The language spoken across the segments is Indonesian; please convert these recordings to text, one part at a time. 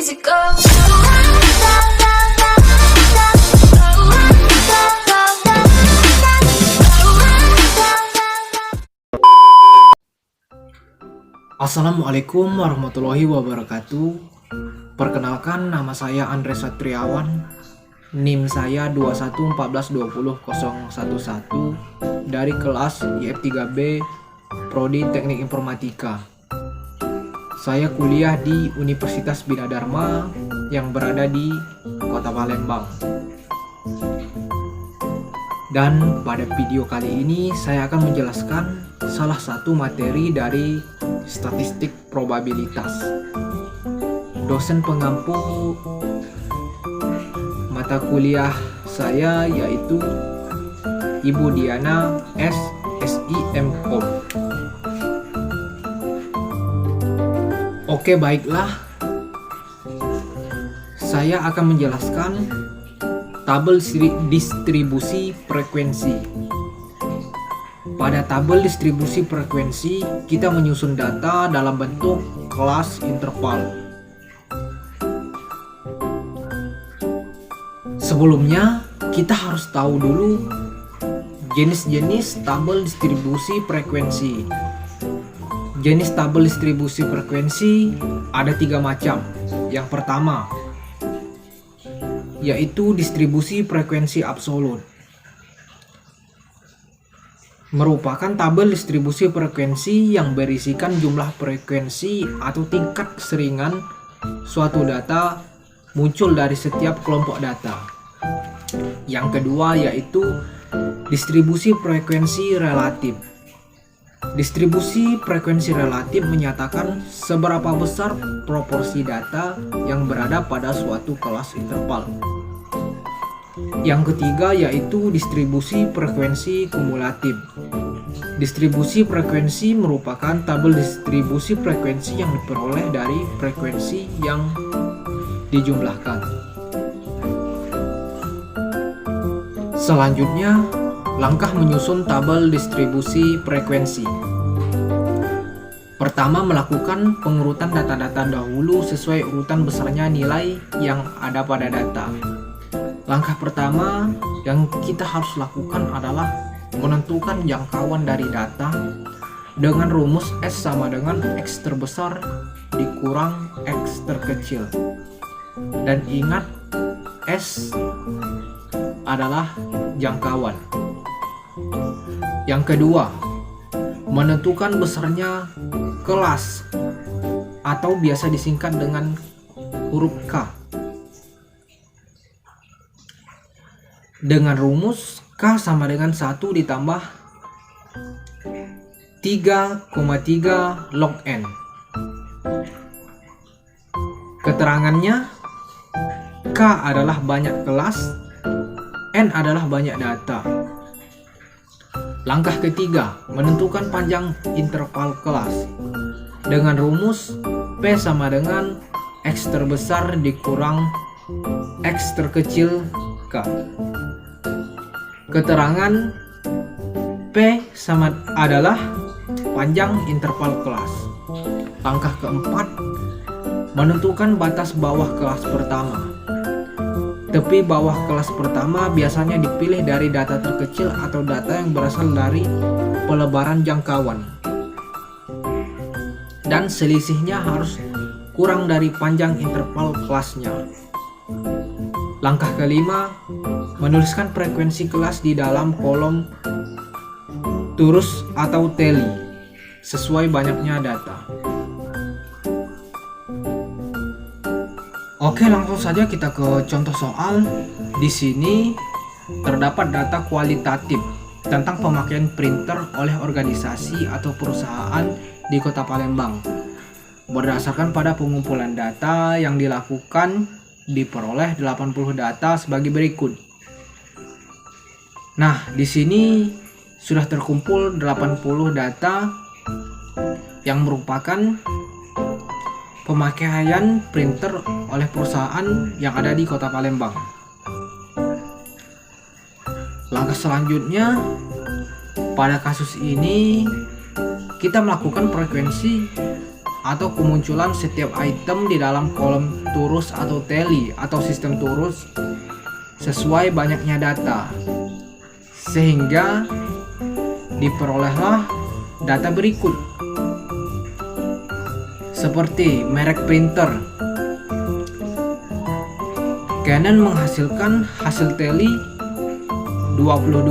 easy go. Assalamualaikum warahmatullahi wabarakatuh. Perkenalkan, nama saya Andre Satriawan. NIM saya 21142011 dari kelas IF3B Prodi Teknik Informatika. Saya kuliah di Universitas Bina Dharma yang berada di Kota Palembang. Dan pada video kali ini saya akan menjelaskan salah satu materi dari statistik probabilitas. Dosen pengampu mata kuliah saya yaitu Ibu Diana SIMKOM. Oke, baiklah. Saya akan menjelaskan tabel distribusi frekuensi. Pada tabel distribusi frekuensi, kita menyusun data dalam bentuk kelas interval. Sebelumnya, kita harus tahu dulu jenis-jenis tabel distribusi frekuensi. Jenis tabel distribusi frekuensi ada 3 macam. Yang pertama, yaitu distribusi frekuensi absolut. Merupakan tabel distribusi frekuensi yang berisikan jumlah frekuensi atau tingkat keseringan suatu data muncul dari setiap kelompok data. Yang kedua yaitu distribusi frekuensi relatif. Distribusi frekuensi relatif menyatakan seberapa besar proporsi data yang berada pada suatu kelas interval. Yang ketiga yaitu distribusi frekuensi kumulatif. Distribusi frekuensi merupakan tabel distribusi frekuensi yang diperoleh dari frekuensi yang dijumlahkan. Selanjutnya, langkah menyusun tabel distribusi frekuensi. Pertama, melakukan pengurutan data-data dahulu sesuai urutan besarnya nilai yang ada pada data. Langkah pertama yang kita harus lakukan adalah menentukan jangkauan dari data dengan rumus S sama dengan X terbesar dikurang X terkecil. Dan ingat, S adalah jangkauan. Yang kedua, menentukan besarnya kelas atau biasa disingkat dengan huruf K. Dengan rumus K sama dengan 1 ditambah 3,3 log N. Keterangannya, K adalah banyak kelas, N adalah banyak data. Langkah ketiga, menentukan panjang interval kelas. Dengan rumus P sama dengan X terbesar dikurang X terkecil K. Keterangan P sama adalah panjang interval kelas. Langkah keempat, menentukan batas bawah kelas pertama. Tepi bawah kelas pertama biasanya dipilih dari data terkecil atau data yang berasal dari pelebaran jangkauan. Dan selisihnya harus kurang dari panjang interval kelasnya. Langkah kelima, menuliskan frekuensi kelas di dalam kolom turus atau tally sesuai banyaknya data. Oke, langsung saja kita ke contoh soal. Di sini terdapat data kualitatif tentang pemakaian printer oleh organisasi atau perusahaan di Kota Palembang. Berdasarkan pada pengumpulan data yang dilakukan, diperoleh 80 data sebagai berikut. Nah, di sini sudah terkumpul 80 data yang merupakan pemakaian printer oleh perusahaan yang ada di Kota Palembang. Langkah selanjutnya, pada kasus ini kita melakukan frekuensi atau kemunculan setiap item di dalam kolom turus atau tally atau sistem turus sesuai banyaknya data, sehingga diperolehlah data berikut seperti merek printer. Canon menghasilkan hasil tally 22,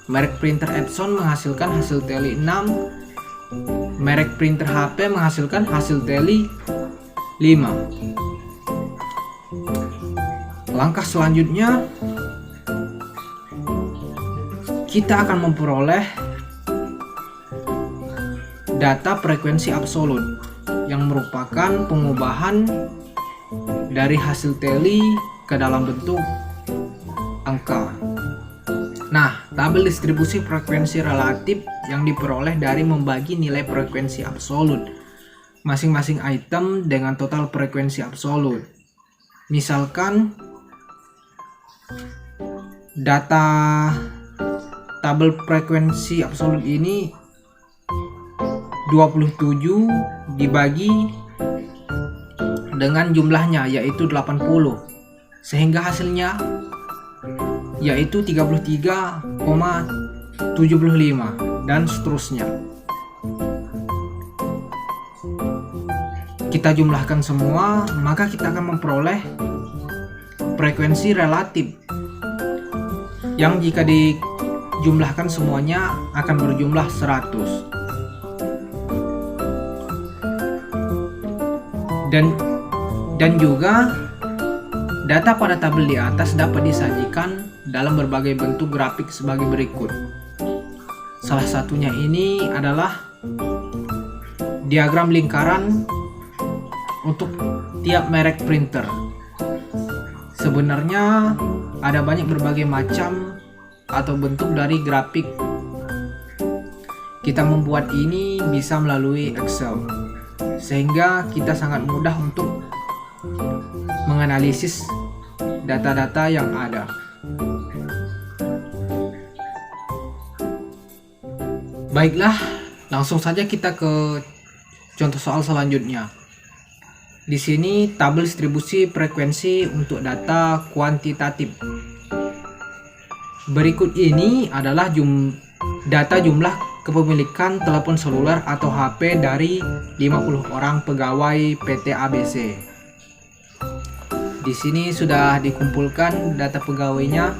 merek printer Epson menghasilkan hasil tally 6, merek printer HP menghasilkan hasil tally 5. Langkah selanjutnya, kita akan memperoleh data frekuensi absolut yang merupakan pengubahan dari hasil tally ke dalam bentuk angka. Nah, tabel distribusi frekuensi relatif yang diperoleh dari membagi nilai frekuensi absolut masing-masing item dengan total frekuensi absolut. Misalkan data tabel frekuensi absolut ini 27 dibagi dengan jumlahnya yaitu 80, sehingga hasilnya yaitu 33,75 dan seterusnya. Kita jumlahkan semua, maka kita akan memperoleh frekuensi relatif yang jika dijumlahkan semuanya akan berjumlah 100. Dan juga data pada tabel di atas dapat disajikan dalam berbagai bentuk grafik sebagai berikut. Salah satunya ini adalah diagram lingkaran untuk tiap merek printer. Sebenarnya ada banyak berbagai macam atau bentuk dari grafik. Kita membuat ini bisa melalui Excel, sehingga kita sangat mudah untuk menganalisis data-data yang ada. Baiklah, langsung saja kita ke contoh soal selanjutnya. Di sini tabel distribusi frekuensi untuk data kuantitatif. Berikut ini adalah data jumlah kepemilikan telepon seluler atau HP dari 50 orang pegawai PT ABC. Di sini sudah dikumpulkan data pegawainya.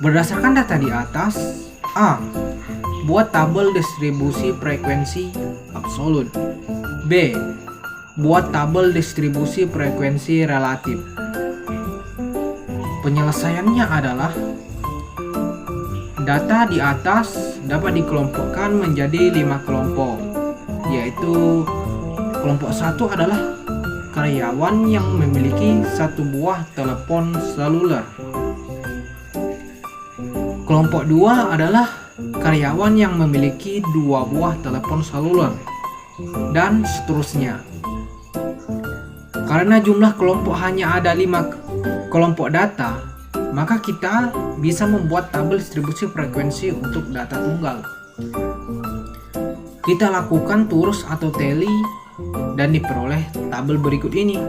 Berdasarkan data di atas, A. Buat tabel distribusi frekuensi absolut. B. Buat tabel distribusi frekuensi relatif. Penyelesaiannya adalah data di atas dapat dikelompokkan menjadi 5 kelompok, yaitu kelompok 1 adalah karyawan yang memiliki 1 buah telepon seluler. Kelompok 2 adalah karyawan yang memiliki 2 buah telepon seluler, dan seterusnya. Karena jumlah kelompok hanya ada 5 kelompok data, maka kita bisa membuat tabel distribusi frekuensi untuk data tunggal. Kita lakukan turus atau tally dan diperoleh tabel berikut ini.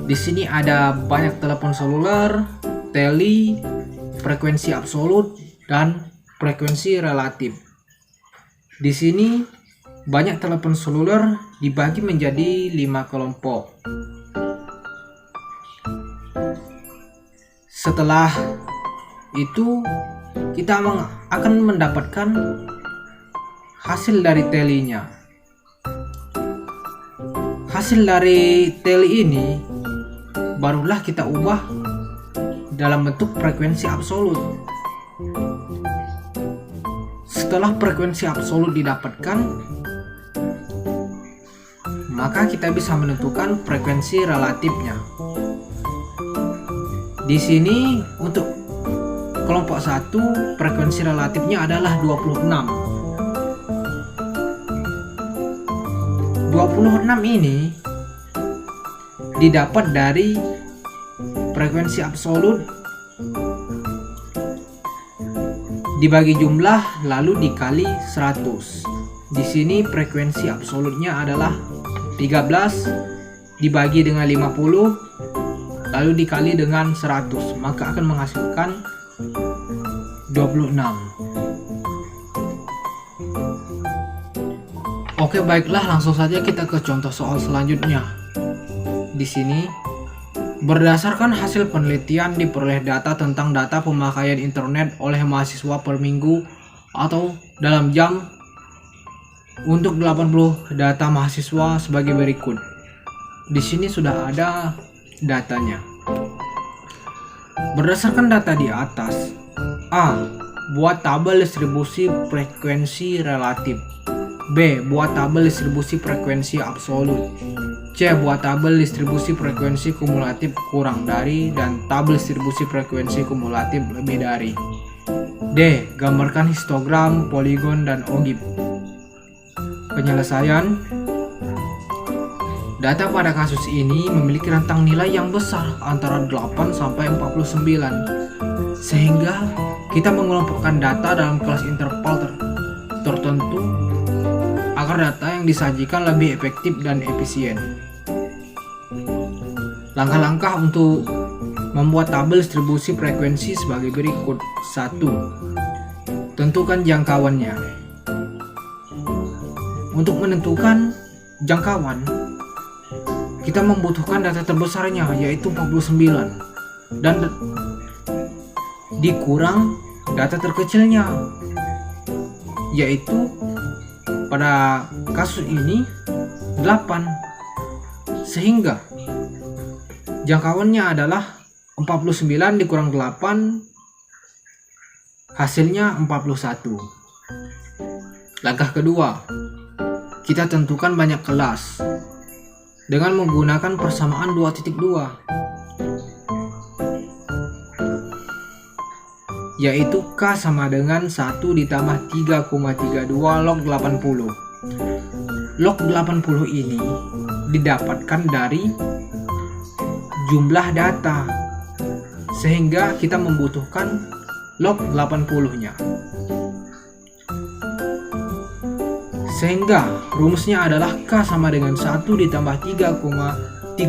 Di sini ada banyak telepon seluler, tally, frekuensi absolut, dan frekuensi relatif. Di sini banyak telepon seluler dibagi menjadi 5 kelompok. Setelah itu kita akan mendapatkan hasil dari tally-nya. Hasil dari tally ini barulah kita ubah dalam bentuk frekuensi absolut. Setelah frekuensi absolut didapatkan, maka kita bisa menentukan frekuensi relatifnya. Di sini untuk kelompok 1 frekuensi relatifnya adalah 26. 26 ini didapat dari frekuensi absolut dibagi jumlah lalu dikali 100. Di sini frekuensi absolutnya adalah 13 dibagi dengan 50 lalu dikali dengan 100, maka akan menghasilkan 26. Oke, baiklah, langsung saja kita ke contoh soal selanjutnya. Di sini, berdasarkan hasil penelitian diperoleh data tentang data pemakaian internet oleh mahasiswa per minggu atau dalam jam untuk 80 data mahasiswa sebagai berikut. Di sini sudah ada datanya. Berdasarkan data di atas, A. Buat tabel distribusi frekuensi relatif. B. Buat tabel distribusi frekuensi absolut. C. Buat tabel distribusi frekuensi kumulatif kurang dari dan tabel distribusi frekuensi kumulatif lebih dari. D. Gambarkan histogram, poligon, dan ogib. Penyelesaian. Data pada kasus ini memiliki rentang nilai yang besar antara 8 sampai 49, sehingga kita mengelompokkan data dalam kelas interval tertentu agar data yang disajikan lebih efektif dan efisien. Langkah-langkah untuk membuat tabel distribusi frekuensi sebagai berikut. 1. Tentukan jangkauannya. Untuk menentukan jangkauan, kita membutuhkan data terbesarnya, yaitu 49, dan dikurang data terkecilnya, yaitu pada kasus ini 8, sehingga jangkauannya adalah 49 dikurang 8, hasilnya 41. Langkah kedua, kita tentukan banyak kelas dengan menggunakan persamaan 2.2, yaitu K sama dengan 1 ditambah 3,32 log 80. Log 80 ini didapatkan dari jumlah data, sehingga kita membutuhkan log 80-nya. Sehingga rumusnya adalah K sama dengan 1 ditambah 3,32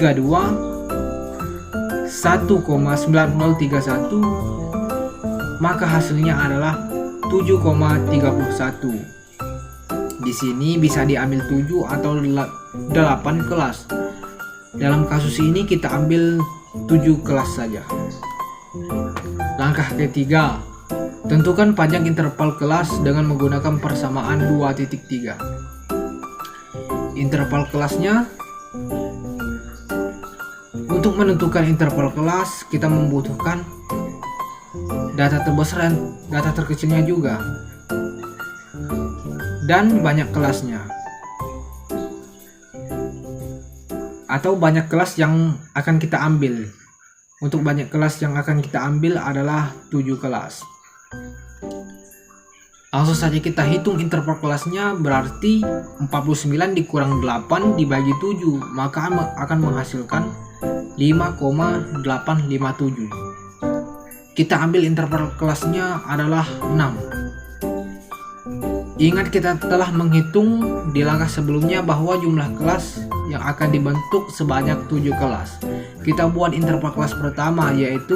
1,9031, maka hasilnya adalah 7,31. Di sini bisa diambil 7 atau 8 kelas. Dalam kasus ini kita ambil 7 kelas saja. Langkah ketiga, tentukan panjang interval kelas dengan menggunakan persamaan 2.3. Interval kelasnya. Untuk menentukan interval kelas, kita membutuhkan data terbesar dan data terkecilnya juga, dan banyak kelasnya, atau banyak kelas yang akan kita ambil. Untuk banyak kelas yang akan kita ambil adalah 7 kelas. Langsung saja kita hitung interval kelasnya, berarti 49 dikurang 8 dibagi 7, maka akan menghasilkan 5,857. Kita ambil interval kelasnya adalah 6. Ingat, kita telah menghitung di langkah sebelumnya bahwa jumlah kelas yang akan dibentuk sebanyak 7 kelas. Kita buat interval kelas pertama, yaitu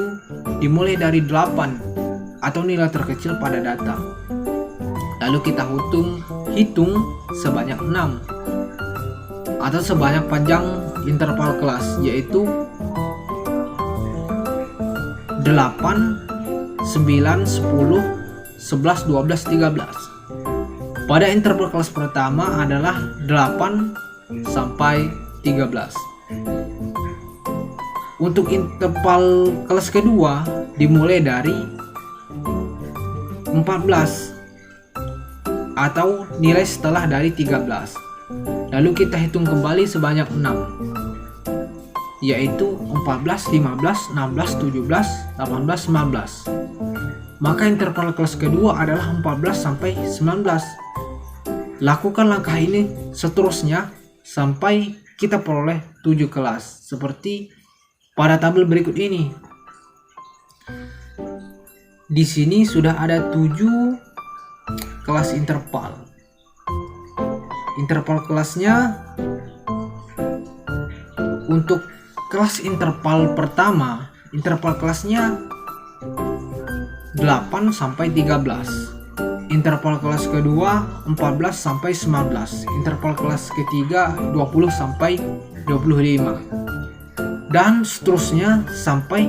dimulai dari 8 atau nilai terkecil pada data. Lalu kita hitung sebanyak 6 atau sebanyak panjang interval kelas, yaitu 8, 9, 10, 11, 12, 13. Pada interval kelas pertama adalah 8 sampai 13. Untuk interval kelas kedua dimulai dari 14 atau nilai setelah dari 13. Lalu kita hitung kembali sebanyak 6, yaitu 14, 15, 16, 17, 18, 19. Maka interval kelas kedua adalah 14 sampai 19. Lakukan langkah ini seterusnya sampai kita peroleh 7 kelas, seperti pada tabel berikut ini. Di sini sudah ada 7 kelas interval. interval kelasnya untuk kelas interval pertama, interval kelasnya 8 sampai 13. Interval kelas kedua 14 sampai 19. Interval kelas ketiga 20 sampai 25. Dan seterusnya sampai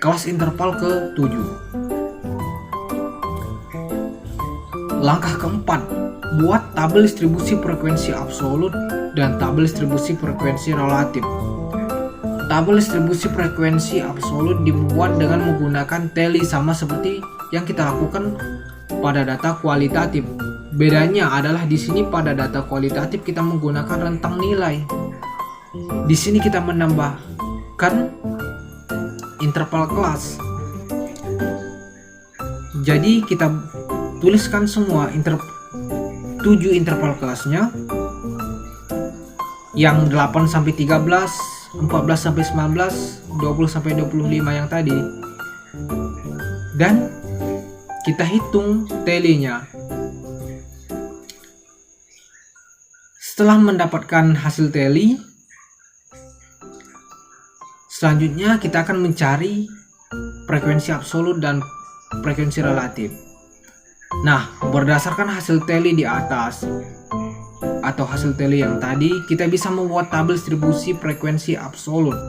kelas interval ke-7. Langkah keempat, buat tabel distribusi frekuensi absolut dan tabel distribusi frekuensi relatif. Tabel distribusi frekuensi absolut dibuat dengan menggunakan tally sama seperti yang kita lakukan pada data kualitatif. Bedanya adalah di sini pada data kualitatif kita menggunakan rentang nilai. Di sini kita menambahkan interval kelas. Jadi kita tuliskan semua 7 interval kelasnya, yang 8 sampai 13, 14 sampai 19, 20 sampai 25 yang tadi. Dan kita hitung tally-nya. Setelah mendapatkan hasil tally, selanjutnya kita akan mencari frekuensi absolut dan frekuensi relatif. Nah, berdasarkan hasil tally di atas atau hasil tally yang tadi, kita bisa membuat tabel distribusi frekuensi absolut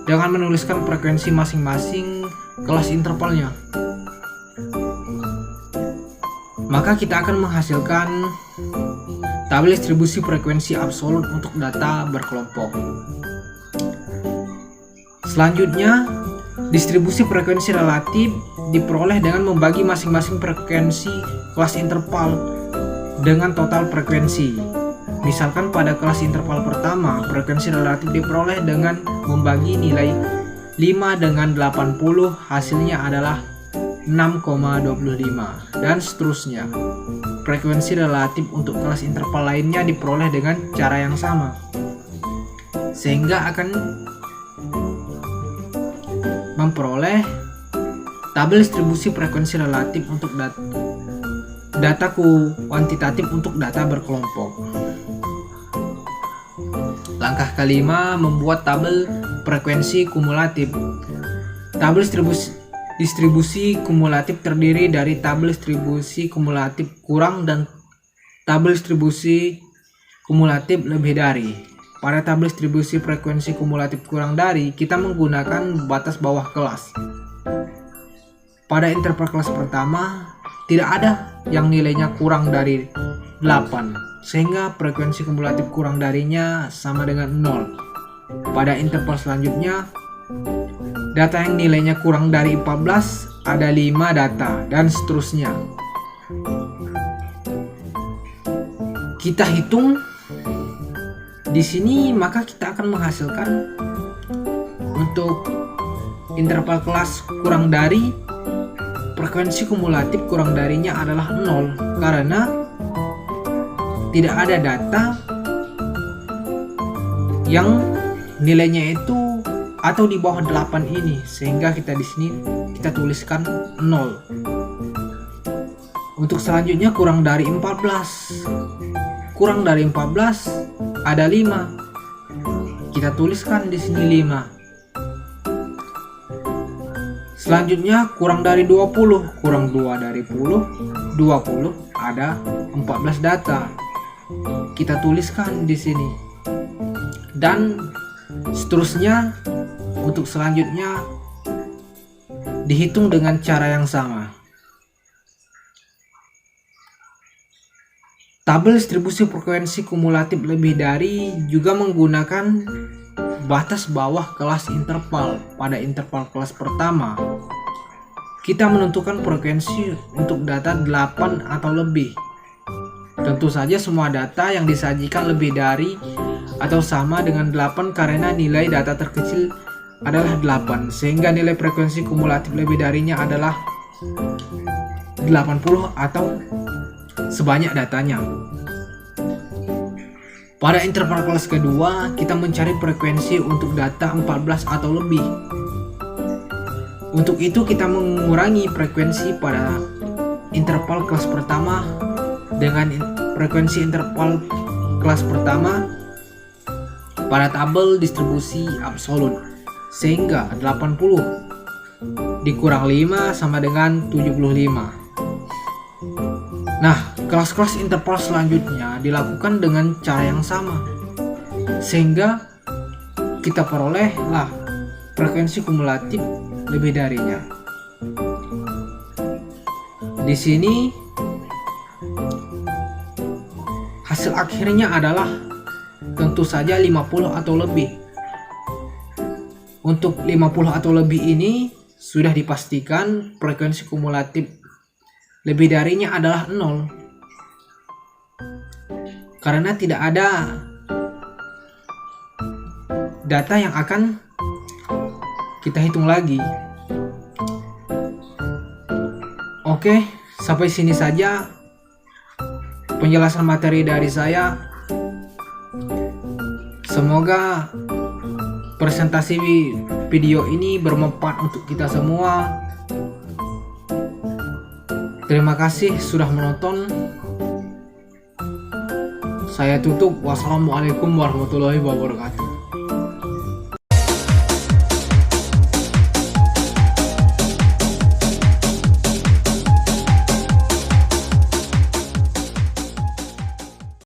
dengan menuliskan frekuensi masing-masing kelas intervalnya. Maka kita akan menghasilkan tabel distribusi frekuensi absolut untuk data berkelompok. Selanjutnya, distribusi frekuensi relatif diperoleh dengan membagi masing-masing frekuensi kelas interval dengan total frekuensi. Misalkan pada kelas interval pertama, frekuensi relatif diperoleh dengan membagi nilai 5 dengan 80, hasilnya adalah 6,25 dan seterusnya. Frekuensi relatif untuk kelas interval lainnya diperoleh dengan cara yang sama, sehingga akan memperoleh tabel distribusi frekuensi relatif untuk data kuantitatif untuk data berkelompok. Langkah kelima, membuat tabel frekuensi kumulatif. Tabel distribusi kumulatif terdiri dari tabel distribusi kumulatif kurang dan tabel distribusi kumulatif lebih dari. Pada tabel distribusi frekuensi kumulatif kurang dari, kita menggunakan batas bawah kelas. Pada interval kelas pertama, tidak ada yang nilainya kurang dari 8, sehingga frekuensi kumulatif kurang darinya sama dengan 0. Pada interval selanjutnya, data yang nilainya kurang dari 14 ada 5 data, dan seterusnya. Kita hitung di sini, maka kita akan menghasilkan untuk interval kelas kurang dari, frekuensi kumulatif kurang darinya adalah 0 karena tidak ada data yang nilainya itu atau di bawah 8 ini, sehingga kita di sini kita tuliskan 0. Untuk selanjutnya kurang dari 14. Kurang dari 14 ada 5. Kita tuliskan di sini 5. Selanjutnya kurang dari 20, kurang 2 dari 20 ada 14 data. Kita tuliskan di sini. Dan seterusnya untuk selanjutnya dihitung dengan cara yang sama. Tabel distribusi frekuensi kumulatif lebih dari juga menggunakan batas bawah kelas interval. Pada interval kelas pertama, kita menentukan frekuensi untuk data 8 atau lebih. Tentu saja semua data yang disajikan lebih dari atau sama dengan 8 karena nilai data terkecil adalah 8, sehingga nilai frekuensi kumulatif lebih darinya adalah 80 atau sebanyak datanya. Pada interval kelas kedua, kita mencari frekuensi untuk data 14 atau lebih. Untuk itu kita mengurangi frekuensi pada interval kelas pertama dengan frekuensi interval kelas pertama pada tabel distribusi absolut, sehingga 80 dikurang 5 sama dengan 75. Nah, kelas-kelas interval selanjutnya dilakukan dengan cara yang sama, sehingga kita perolehlah frekuensi kumulatif lebih darinya. Di sini hasil akhirnya adalah tentu saja 50 atau lebih. Untuk 50 atau lebih ini sudah dipastikan frekuensi kumulatif lebih darinya adalah 0. Karena tidak ada data yang akan kita hitung lagi. Oke, sampai sini saja penjelasan materi dari saya. Semoga presentasi video ini bermanfaat untuk kita semua. Terima kasih sudah menonton. Saya tutup. Wassalamualaikum warahmatullahi wabarakatuh.